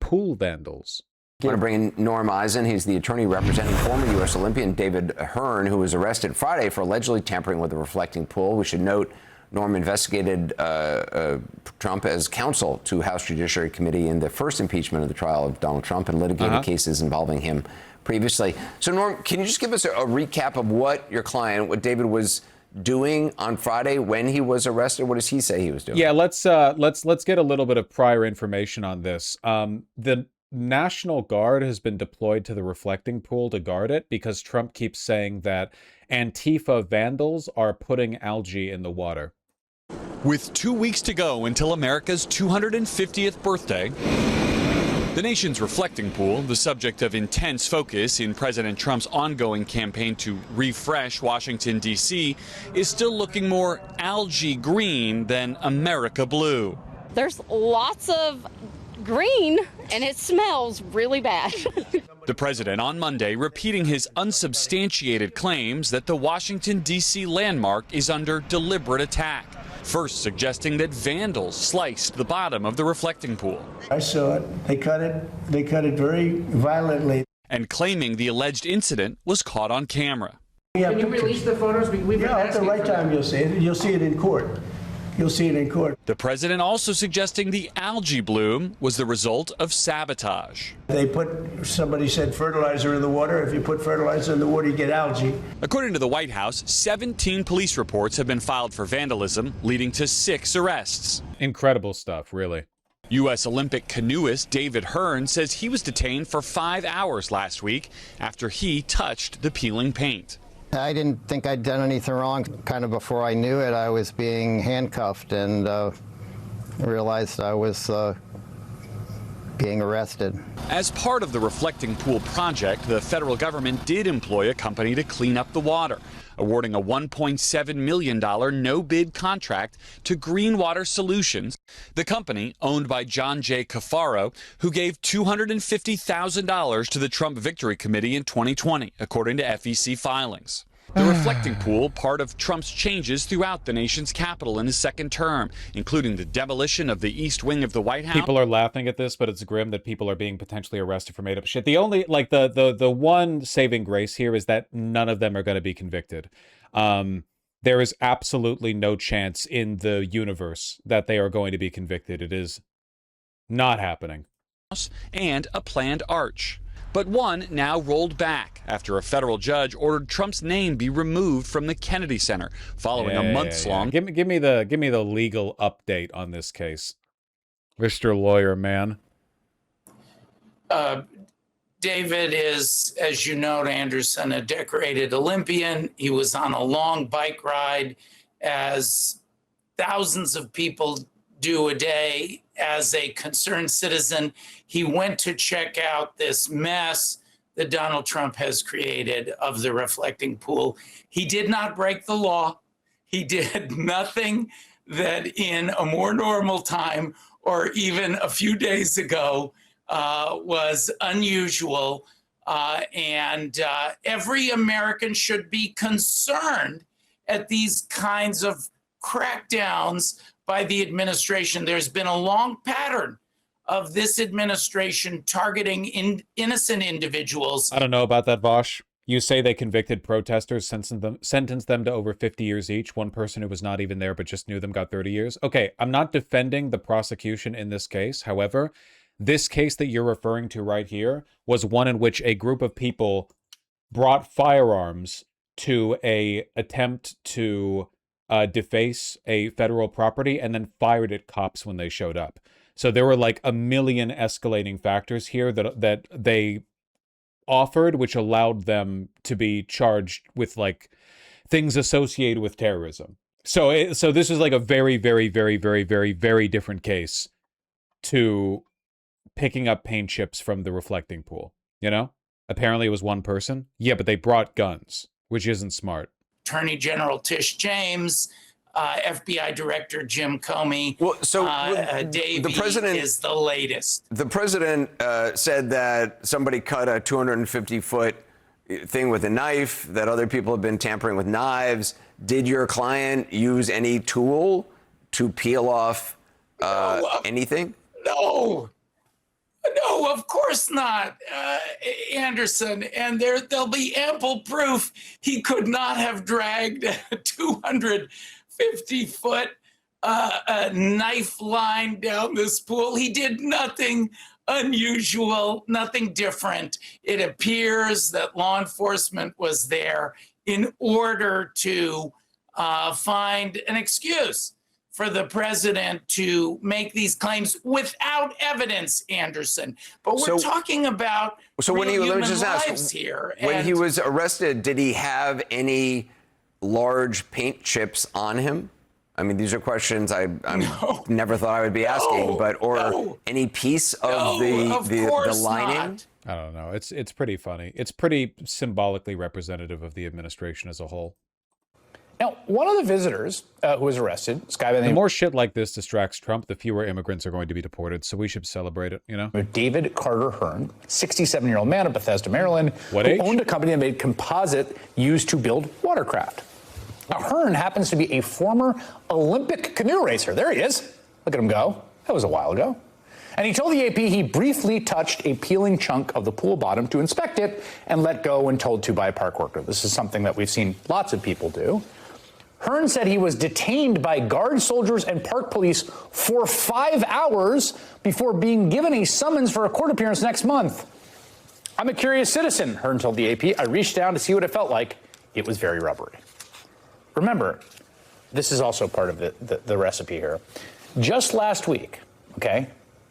pool vandals. I want to bring in Norm Eisen. He's the attorney representing former U.S. Olympian David Hearn, who was arrested Friday for allegedly tampering with a reflecting pool. We should note Norm investigated Trump as counsel to House Judiciary Committee in the first impeachment of the trial of Donald Trump and litigated cases involving him previously. So, Norm, can you just give us a recap of what your client, what David was doing on Friday when he was arrested? What does he say he was doing? Yeah, let's get a little bit of prior information on this. The National Guard has been deployed to the reflecting pool to guard it because Trump keeps saying that Antifa vandals are putting algae in the water. With 2 weeks to go until America's 250th birthday, the nation's reflecting pool, the subject of intense focus in President Trump's ongoing campaign to refresh Washington, D.C., is still looking more algae green than America blue. There's lots of green, and it smells really bad. The president on Monday repeating his unsubstantiated claims that the Washington, D.C. landmark is under deliberate attack. First suggesting that vandals sliced the bottom of the reflecting pool. I saw it. They cut it very violently. And claiming the alleged incident was caught on camera. Can you release the photos? At the right time you'll see it. You'll see it in court. You'll see it in court. The president also suggesting the algae bloom was the result of sabotage. Somebody said fertilizer in the water. If you put fertilizer in the water, you get algae. According to the White House, 17 police reports have been filed for vandalism, leading to 6 arrests. Incredible stuff, really. U.S. Olympic canoeist David Hearn says he was detained for 5 hours last week after he touched the peeling paint. I didn't think I'd done anything wrong. Kind of before I knew it, I was being handcuffed and realized I was being arrested. As part of the reflecting pool project, the federal government did employ a company to clean up the water, awarding a $1.7 million no-bid contract to Greenwater Solutions, the company owned by John J. Cafaro, who gave $250,000 to the Trump Victory Committee in 2020, according to FEC filings. The reflecting pool, part of Trump's changes throughout the nation's capital in his second term, including the demolition of the east wing of the White House. People are laughing at this, but it's grim that people are being potentially arrested for made-up shit. The only, the one saving grace here is that none of them are going to be convicted. There is absolutely no chance in the universe that they are going to be convicted. It is not happening. And a planned arch. But one now rolled back after a federal judge ordered Trump's name be removed from the Kennedy Center following a months-long. Give me the legal update on this case, Mr. Lawyer Man. David is, as you know, Anderson, a decorated Olympian. He was on a long bike ride, as thousands of people do a day. As a concerned citizen, he went to check out this mess that Donald Trump has created of the reflecting pool. He did not break the law. He did nothing that in a more normal time or even a few days ago was unusual. And every American should be concerned at these kinds of crackdowns by the administration. There's been a long pattern of this administration targeting innocent individuals. I don't know about that, Vaush. You say they convicted protesters, sentenced them to over 50 years each. One person who was not even there but just knew them got 30 years. Okay, I'm not defending the prosecution in this case. However, this case that you're referring to right here was one in which a group of people brought firearms to a attempt to deface a federal property and then fired at cops when they showed up. So there were like a million escalating factors here that they offered, which allowed them to be charged with like things associated with terrorism. So this is like a very, very, very, very, very, very different case to picking up paint chips from the reflecting pool. You know, apparently it was one person. Yeah, but they brought guns, which isn't smart. Attorney General Tish James, FBI Director Jim Comey. Well, so Davey the president is the latest. The president said that somebody cut a 250-foot thing with a knife, that other people have been tampering with knives. Did your client use any tool to peel off anything? No. No, of course not, Anderson. And there'll be ample proof he could not have dragged a 250-foot knife line down this pool. He did nothing unusual, nothing different. It appears that law enforcement was there in order to find an excuse for the president to make these claims without evidence, Anderson. But we're talking about when he, let me just lives here. When he was arrested, did he have any large paint chips on him? I mean, these are questions I never thought I would be asking, any piece of the lining? Not. I don't know. It's pretty funny. It's pretty symbolically representative of the administration as a whole. Now, one of the visitors who was arrested, the more shit like this distracts Trump, the fewer immigrants are going to be deported. So we should celebrate it, you know? David Hearn, 67-year-old man of Bethesda, Maryland, who owned a company that made composite used to build watercraft. Now, Hearn happens to be a former Olympic canoe racer. There he is. Look at him go. That was a while ago. And he told the AP he briefly touched a peeling chunk of the pool bottom to inspect it and let go when told to by a park worker. This is something that we've seen lots of people do. Hearn said he was detained by guard soldiers and park police for 5 hours before being given a summons for a court appearance next month. I'm a curious citizen, Hearn told the AP. I reached down to see what it felt like. It was very rubbery. Remember, this is also part of the recipe here. Just last week, okay,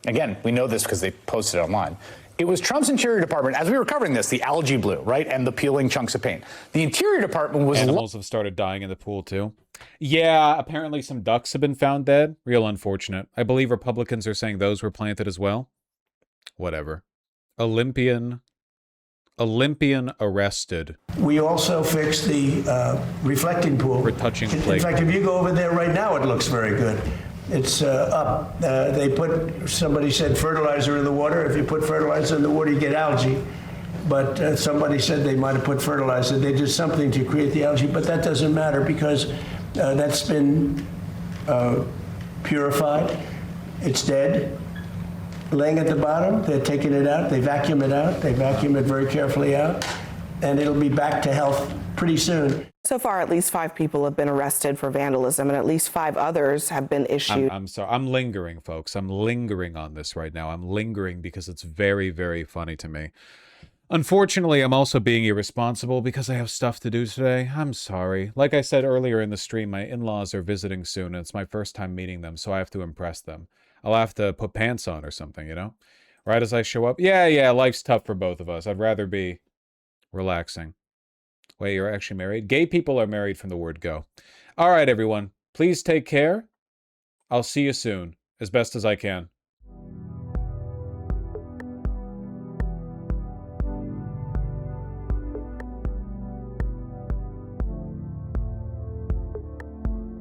again, we know this because they posted it online. It was Trump's Interior Department, as we were covering this, the algae blue, right, and the peeling chunks of paint. The Interior Department was... Animals have started dying in the pool, too. Yeah, apparently some ducks have been found dead. Real unfortunate. I believe Republicans are saying those were planted as well. Whatever. Olympian arrested. We also fixed the reflecting pool. For touching In plate. fact, if you go over there right now, it looks very good. It's up. Somebody said fertilizer in the water. If you put fertilizer in the water, you get algae. But somebody said they might have put fertilizer. They did something to create the algae, but that doesn't matter because that's been purified. It's dead. Laying at the bottom, they're taking it out. They vacuum it out. They vacuum it very carefully out. And it'll be back to health pretty soon. So far, at least 5 people have been arrested for vandalism, and at least 5 others have been issued. I'm sorry. I'm lingering, folks. I'm lingering on this right now. I'm lingering because it's very, very funny to me. Unfortunately, I'm also being irresponsible because I have stuff to do today. I'm sorry. Like I said earlier in the stream, my in-laws are visiting soon, and it's my first time meeting them, so I have to impress them. I'll have to put pants on or something, you know? Right as I show up. Yeah, life's tough for both of us. I'd rather be relaxing. Wait, you're actually married? Gay people are married from the word go. All right, everyone. Please take care. I'll see you soon, as best as I can.